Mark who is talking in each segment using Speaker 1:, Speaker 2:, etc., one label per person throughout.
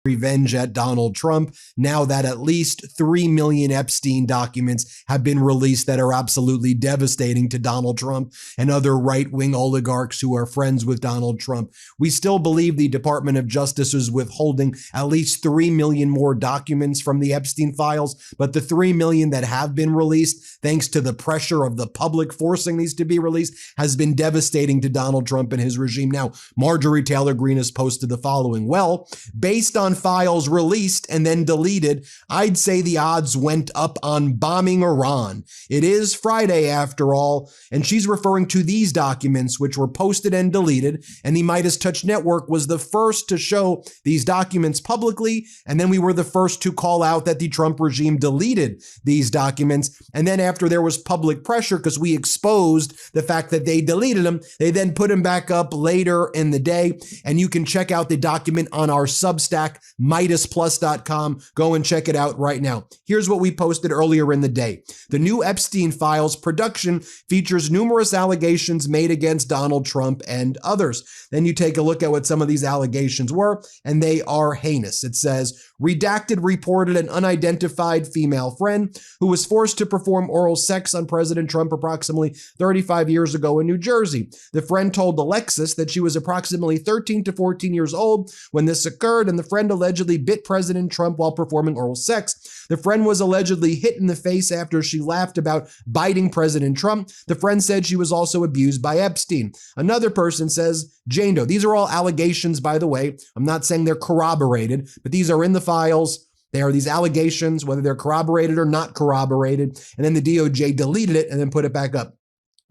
Speaker 1: revenge at Donald Trump now that at least 3 million Epstein documents have been released that are absolutely devastating to Donald Trump and other right-wing oligarchs who are friends with Donald Trump. We still believe the Department of Justice is withholding at least 3 million more documents from the Epstein files, but the 3 million that have been released, thanks to the pressure of the public forcing these to be released, has been devastating to Donald Trump and his regime. Now, Marjorie Taylor Greene has posted the following. Well, based on files released and then deleted, I'd say the odds went up on bombing Iran. It is Friday after all, and she's referring to these documents which were posted and deleted, and the Midas Touch Network was the first to show these documents publicly, and then we were the first to call out that the Trump regime deleted these documents, and then after there was public pressure because we exposed the fact that they deleted them, they then put them back up later in the day, and you can check out the document on our Substack, MidasPlus.com. Go and check it out right now. Here's what we posted earlier in the day. The new Epstein Files production features numerous allegations made against Donald Trump and others. Then you take a look at what some of these allegations were, and they are heinous. It says, redacted reported an unidentified female friend who was forced to perform oral sex on President Trump approximately 35 years ago in New Jersey. The friend told Alexis that she was approximately 13 to 14 years old when this occurred, and the friend allegedly bit President Trump while performing oral sex. The friend was allegedly hit in the face after she laughed about biting President Trump. The friend said she was also abused by Epstein. Another person says, Jane Doe. These are all allegations, by the way. I'm not saying they're corroborated, but these are in the files. They are these allegations, whether they're corroborated or not corroborated. And then the DOJ deleted it and then put it back up.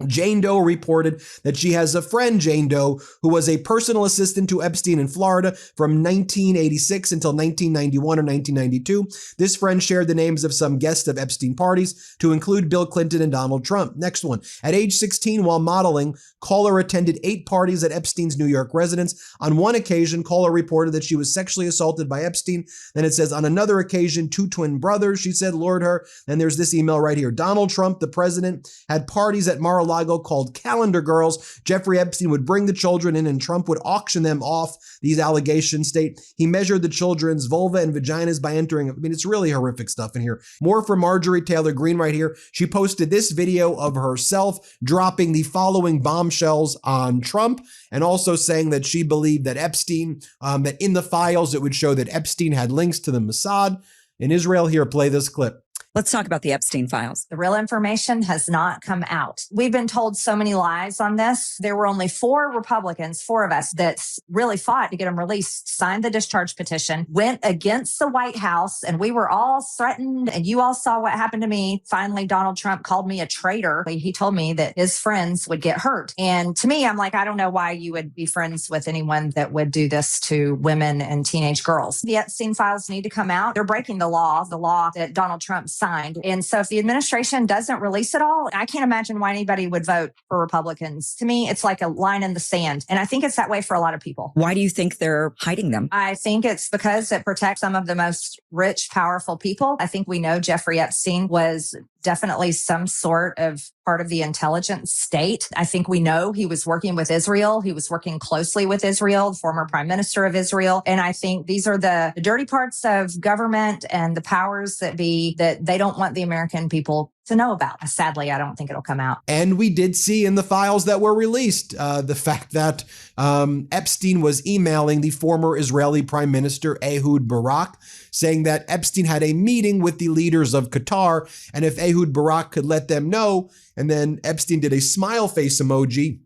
Speaker 1: Jane Doe reported that she has a friend, Jane Doe, who was a personal assistant to Epstein in Florida from 1986 until 1991 or 1992. This friend shared the names of some guests of Epstein parties, to include Bill Clinton and Donald Trump. Next one. At age 16, while modeling, Caller attended 8 parties at Epstein's New York residence. On one occasion, Caller reported that she was sexually assaulted by Epstein. Then it says, on another occasion, 2 twin brothers, she said, lured her. Then there's this email right here. Donald Trump, the president, had parties at Mar-a-Lago called Calendar Girls. Jeffrey Epstein would bring the children in and Trump would auction them off. These allegations state he measured the children's vulva and vaginas by entering. I mean, it's really horrific stuff in here. More from Marjorie Taylor Greene right here. She posted this video of herself dropping the following bombshells on Trump, and also saying that she believed that Epstein, that in the files, it would show that Epstein had links to the Mossad in Israel. Here, play this clip.
Speaker 2: Let's talk about the Epstein files.
Speaker 3: The real information has not come out. We've been told so many lies on this. There were only 4 Republicans, 4 of us, that really fought to get them released, signed the discharge petition, went against the White House, and we were all threatened, and you all saw what happened to me. Finally, Donald Trump called me a traitor. He told me that his friends would get hurt. And to me, I'm like, I don't know why you would be friends with anyone that would do this to women and teenage girls. The Epstein files need to come out. They're breaking the law that Donald Trump signed. And so if the administration doesn't release it all, I can't imagine why anybody would vote for Republicans. To me, it's like a line in the sand. And I think it's that way for a lot of people.
Speaker 2: Why do you think they're hiding them?
Speaker 3: I think it's because it protects some of the most rich, powerful people. I think we know Jeffrey Epstein was definitely some sort of part of the intelligence state. I think we know he was working with Israel. He was working closely with Israel, the former prime minister of Israel. And I think these are the dirty parts of government and the powers that be that they don't want the American people to know about. Sadly, I don't think it'll come out.
Speaker 1: And we did see in the files that were released the fact that Epstein was emailing the former Israeli Prime Minister Ehud Barak, saying that Epstein had a meeting with the leaders of Qatar, and if Ehud Barak could let them know, and then Epstein did a smile face emoji,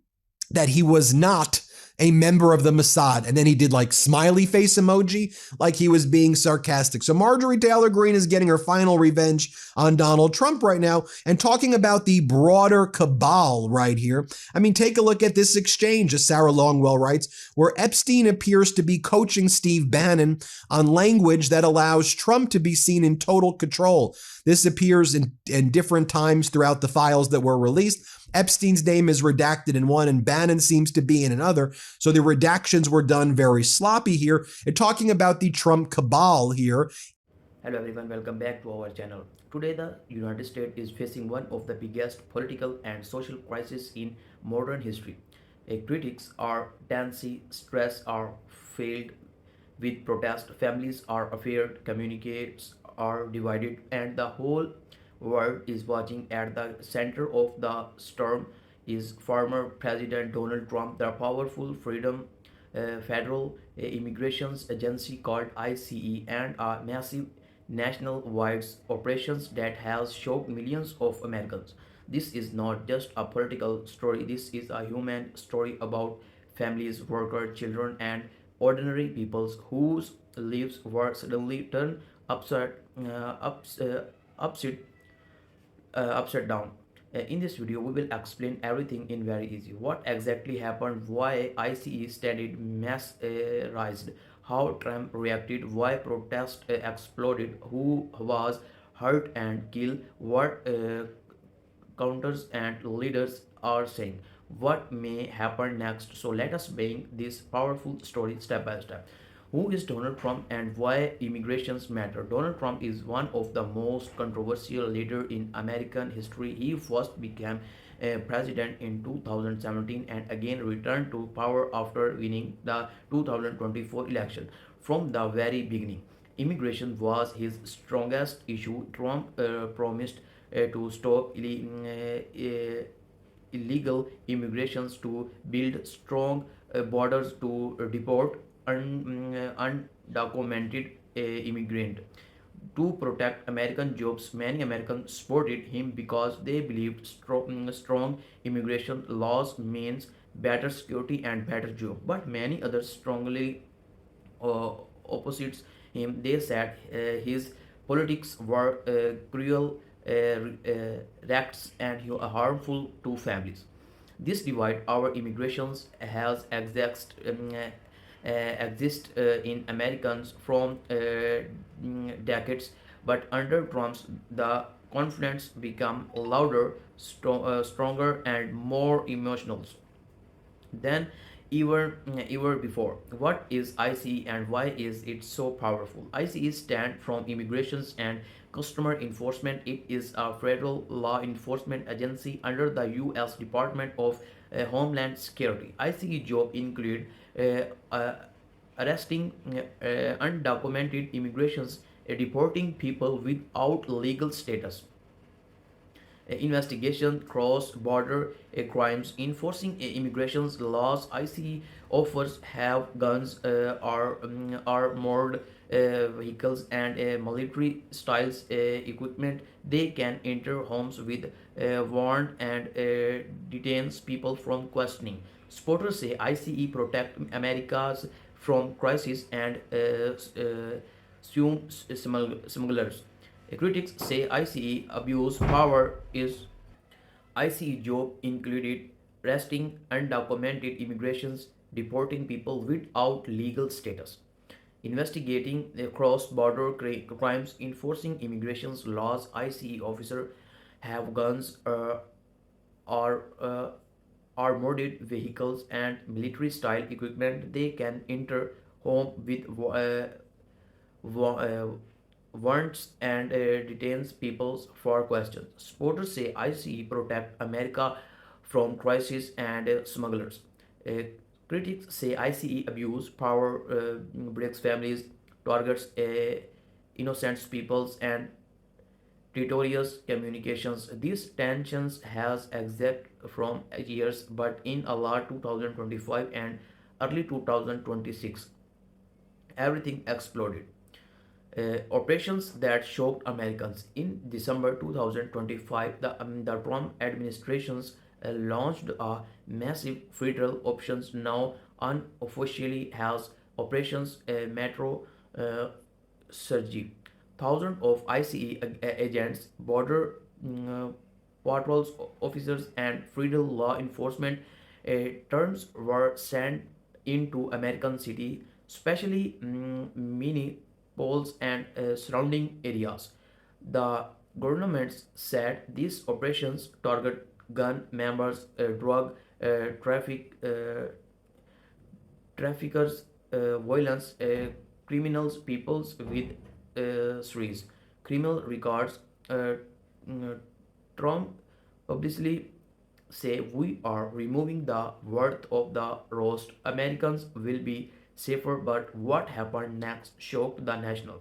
Speaker 1: that he was not a member of the Mossad. And then he did like smiley face emoji, like he was being sarcastic. So Marjorie Taylor Greene is getting her final revenge on Donald Trump right now, and talking about the broader cabal right here. I mean, take a look at this exchange, as Sarah Longwell writes, where Epstein appears to be coaching Steve Bannon on language that allows Trump to be seen in total control. This appears in different times throughout the files that were released. Epstein's name is redacted in one and Bannon seems to be in another. So the redactions were done very sloppy here. And talking about the Trump cabal here.
Speaker 4: Hello everyone, welcome back to our channel. Today the United States is facing one of the biggest political and social crises in modern history. Critics are dancing, stress or failed with protest. Families are afraid, communicates are divided, and the whole world is watching. At the center of the storm is former President Donald Trump, the powerful freedom federal immigrations agency called ICE, and a massive national-wide operations that has shocked millions of Americans. This is not just a political story, this is a human story about families, workers, children, and ordinary peoples whose lives were suddenly turned upside, upside upside down. In this video, we will explain everything in very easy. What exactly happened, why ICE studied mass rised, how Trump reacted, why protests exploded, who was hurt and killed, what counters and leaders are saying, what may happen next. So let us bring this powerful story step by step. Who is Donald Trump and why immigrations matter? Donald Trump is one of the most controversial leaders in American history. He first became president in 2017 and again returned to power after winning the 2024 election. From the very beginning, immigration was his strongest issue. Trump promised to stop illegal immigrations, to build strong borders, to deport undocumented immigrant, to protect American jobs. Many Americans supported him because they believed strong immigration laws means better security and better job. But many others strongly uh, opposites him. They said his politics were cruel, reckless, and harmful to families. This divide our immigrations has exist in Americans from decades, but under Trump's the confidence become louder, stronger, and more emotional than ever before. What is ICE and why is it so powerful? ICE stands from Immigrations and Customer Enforcement. It is a federal law enforcement agency under the U.S. Department of Homeland Security. ICE job include uh, uh, arresting undocumented immigrations, deporting people without legal status, investigation cross-border crimes, enforcing immigration laws. ICE offers have guns, armored vehicles, and military styles equipment. They can enter homes with warrant and detain people from questioning. Supporters say ICE protect Americas from crisis and smugglers. Critics say ICE abuse power is ICE job included arresting undocumented immigrations, deporting people without legal status, investigating cross-border crimes, enforcing immigration laws. ICE officers have guns, or armored vehicles, and military-style equipment. They can enter home with wa- uh, warrants and detains people for questions. Supporters say ICE protect America from crisis and smugglers. Uh, Critics say ICE abuse power, breaks families, targets innocent peoples, and territorial communications. These tensions has existed from years, but in a law 2025 and early 2026, everything exploded. Operations that shocked Americans. In December 2025, the Trump administrations launched a massive federal options now unofficially has Operations Metro uh, Surge. Thousands of ICE agents, border patrols officers, and federal law enforcement terms were sent into American city, especially Minneapolis and surrounding areas. The governments said these operations target gun members, drug traffic traffickers, violence, criminals, peoples with series, criminal records. Mm, Trump publicly say we are removing the worth of the roast. Americans will be safer, but what happened next shocked the national.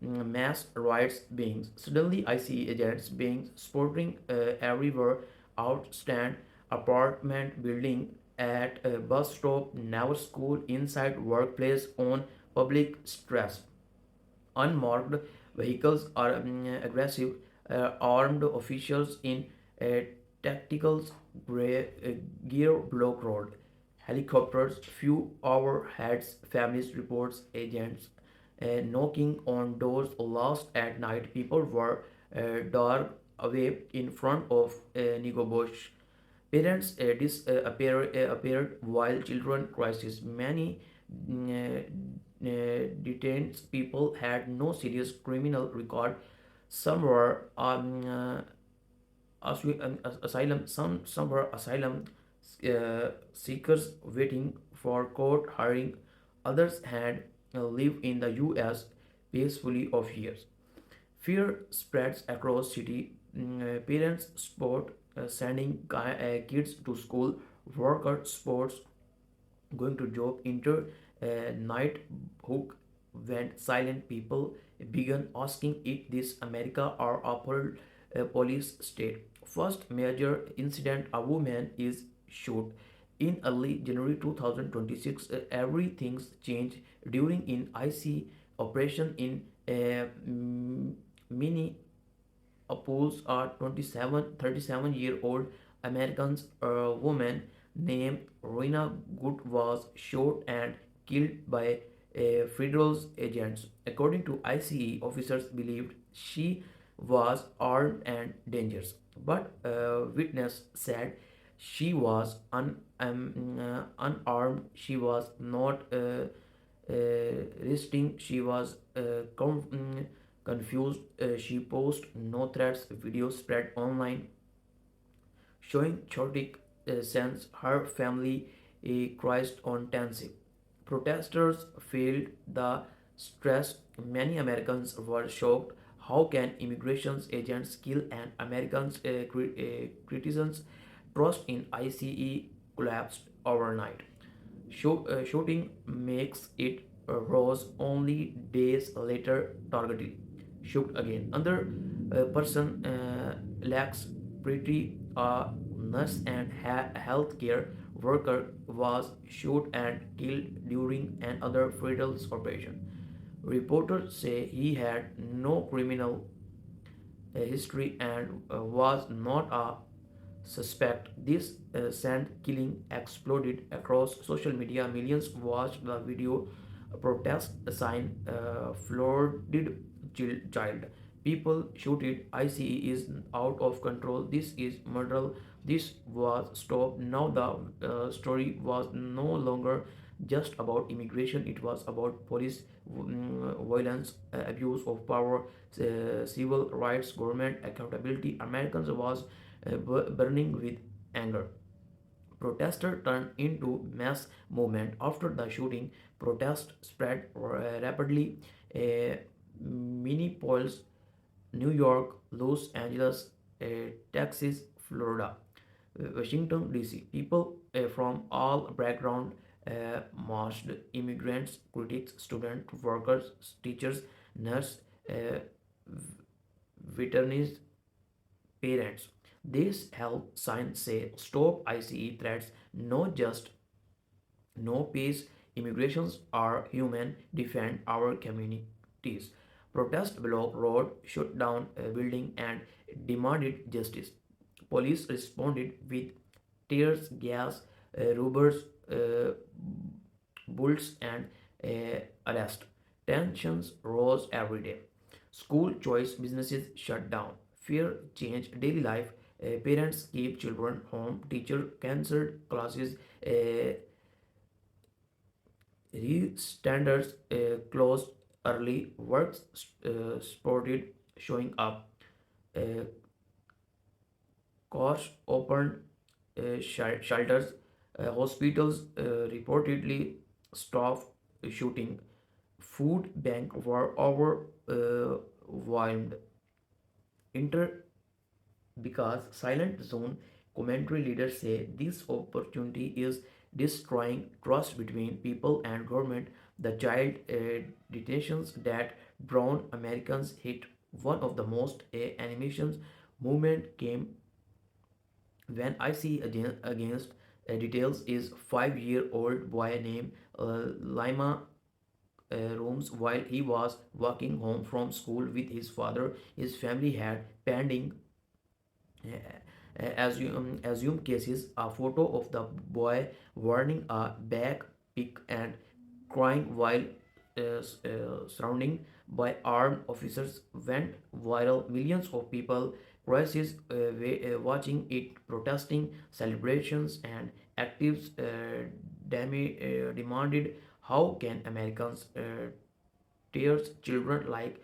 Speaker 4: Mass riots being suddenly ICE agents being spotting everywhere, outstand apartment building, at a bus stop, never school, inside workplace, on public stress. Unmarked vehicles are aggressive, armed officials in uh, tactical gear block road. Helicopters, few overheads, families reports agents knocking on doors last at night. People were dark away in front of Nigobosh. Parents appeared while children crisis. Many detained people had no serious criminal record. Some were asylum. Some were asylum seekers waiting for court hearing. Others had lived in the U.S. peacefully of years. Fear spreads across city. Parents sport sending kids to school, workers sports going to job enter night hook went silent. People began asking if this America or upper police state. First major incident, a woman is shot in early January 2026. Everything's changed during in IC operation in mini oppose a 37-37-year-old American woman named Rena Good was shot and killed by federal agents. According to ICE, officers believed she was armed and dangerous, but a witness said she was unarmed. She was not resisting. She was confused. She posted no threats. Video spread online showing chaotic scenes. Her family cries on tensive. Protesters felt the stress. Many Americans were shocked. How can immigration agents kill an American's citizens? Trust in ICE collapsed overnight. Shooting makes it rose only days later. Targeted shoot again. Another person lacks pretty nurse and healthcare worker was shot and killed during another fatal operation. Reporters say he had no criminal history and was not a suspect. This sand killing exploded across social media. Millions watched the video. Protest sign flooded child. People shouted, ICE is out of control. This is murder. This was stopped. Now the story was no longer just about immigration. It was about police violence, abuse of power, civil rights, government accountability. Americans was burning with anger. Protesters turned into mass movement after the shooting. Protest spread rapidly. Minneapolis, New York, Los Angeles, Texas, Florida, Washington D.C. People from all backgrounds marched. Immigrants, critics, students, workers, teachers, nurses, veterans, parents. This help signs say stop ICE threats, not just no peace. Immigrations are human, defend our communities. Protest block road, shut down a building and demanded justice. Police responded with tears gas, rubbers, bullets, and arrest. Tensions rose every day. School choice businesses shut down. Fear changed daily life. Parents keep children home. Teacher cancelled classes. Standards closed early. Works spotted showing up. Uh, Cost opened shelters. Hospitals reportedly stopped shooting. Food bank were overwhelmed. Inter because silent zone commentary leaders say this opportunity is destroying trust between people and government. The child detentions that brown Americans hit one of the most animations movement came when I see against details is 5-year-old boy named Lima rooms while he was walking home from school with his father. His family had pending assumed cases. A photo of the boy wearing a backpack and crying while surrounded by armed officers went viral. Millions of people crisis watching it, protesting, celebrations, and actives demanded how can Americans tears children like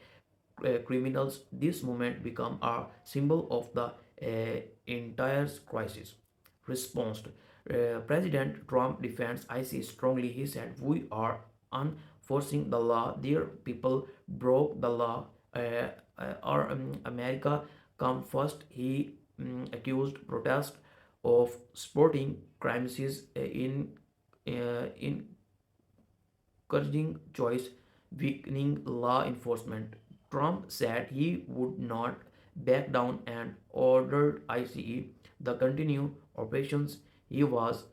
Speaker 4: criminals. This movement become a symbol of the entire crisis. Response: President Trump defends ICE strongly. He said, "We are enforcing the law. Their people broke the law. Our America come first." He accused protest of sporting crimes in encouraging choice, weakening law enforcement. Trump said he would not back down and ordered ICE the continue operations. He was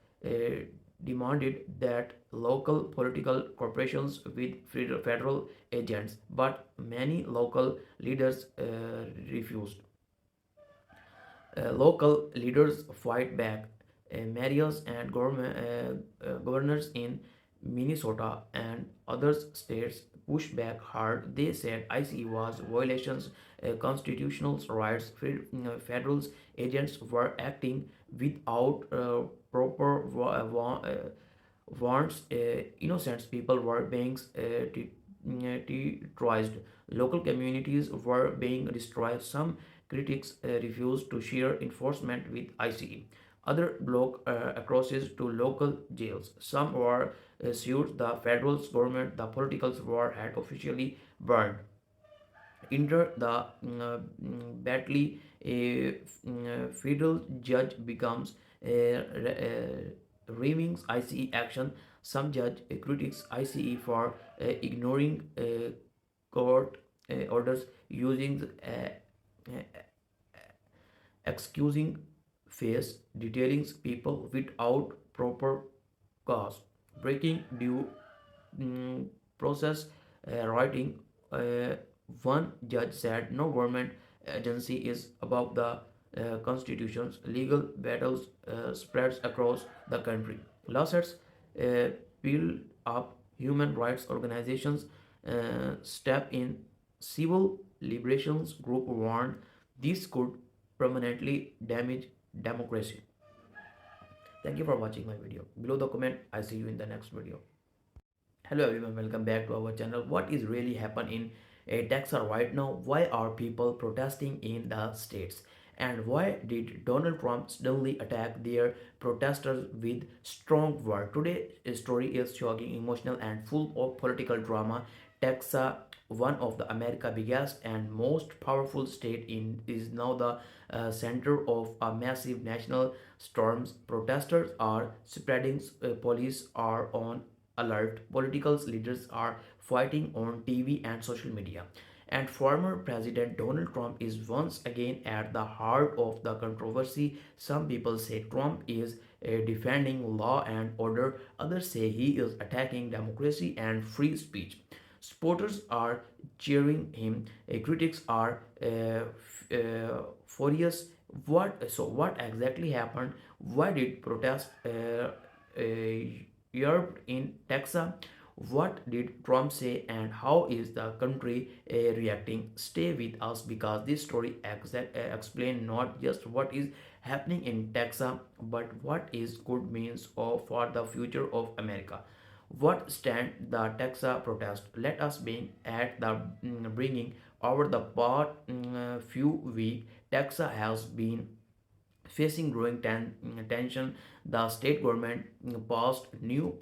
Speaker 4: demanded that local political corporations with federal agents, but many local leaders refused. Local leaders fight back. Mayors and governors in Minnesota and other states push back hard. They said ICE was violations constitutional rights. Federal agents were acting without proper warrants. Innocent people were being terrorized. Local communities were being destroyed. Some critics refused to share enforcement with ICE. Other blocked accesses to local jails. Some were sued the federal government. The political war had officially burned. Enter the Batley, a federal judge becomes reaming ICE action. Some judge critics ICE for ignoring court orders, using excusing face, detailing people without proper cause, breaking due process writing. Uh, One judge said no government agency is above the constitutions. Legal battles spreads across the country. Lawsuits build up. Human rights organizations step in. Civil liberations group warn this could permanently damage democracy. Thank you for watching my video. Below the comment, I see you in the next video. Hello everyone, welcome back to our channel. What is really happening in Texas right now? Why are people protesting in the states? And why did Donald Trump suddenly attack their protesters with strong words? Today's story is shocking, emotional, and full of political drama. Texas, one of the America's biggest and most powerful state, is now the center of a massive national storms. Protesters are spreading. Police are on alert. Political leaders are fighting on TV and social media. And former President Donald Trump is once again at the heart of the controversy. Some people say Trump is defending law and order, others say he is attacking democracy and free speech. Supporters are cheering him, critics are furious. What exactly happened? Why did protests erupt in Texas? What did Trump say and how is the country reacting? Stay with us because this story explains not just what is happening in Texas but what is good means for the future of America. What stand the Texas protest? Let us be at the bringing over the past few weeks. Texas has been facing growing tension. The state government passed new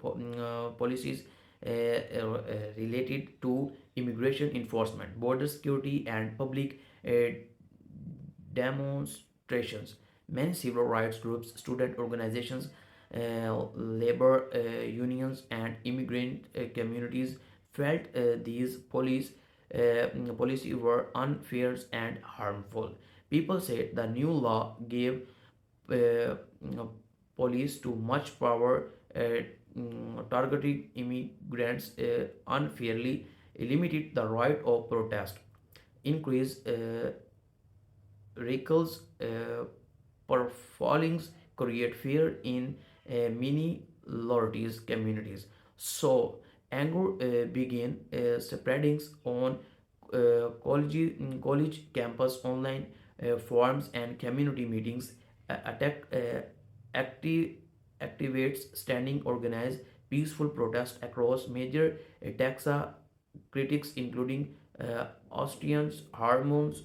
Speaker 4: policies related to immigration enforcement, border security, and public demonstrations. Many civil rights groups, student organizations, labor unions and immigrant communities felt these policies were unfair and harmful. People said the new law gave uh, police too much power, targeting immigrants unfairly, limited the right of protest, increased recalls, profiling create fear in minorities communities. So anger began spreading on college campus, online forums, and community meetings. Attack active activates standing organized peaceful protest across major Texas critics including Austrians, Hormones,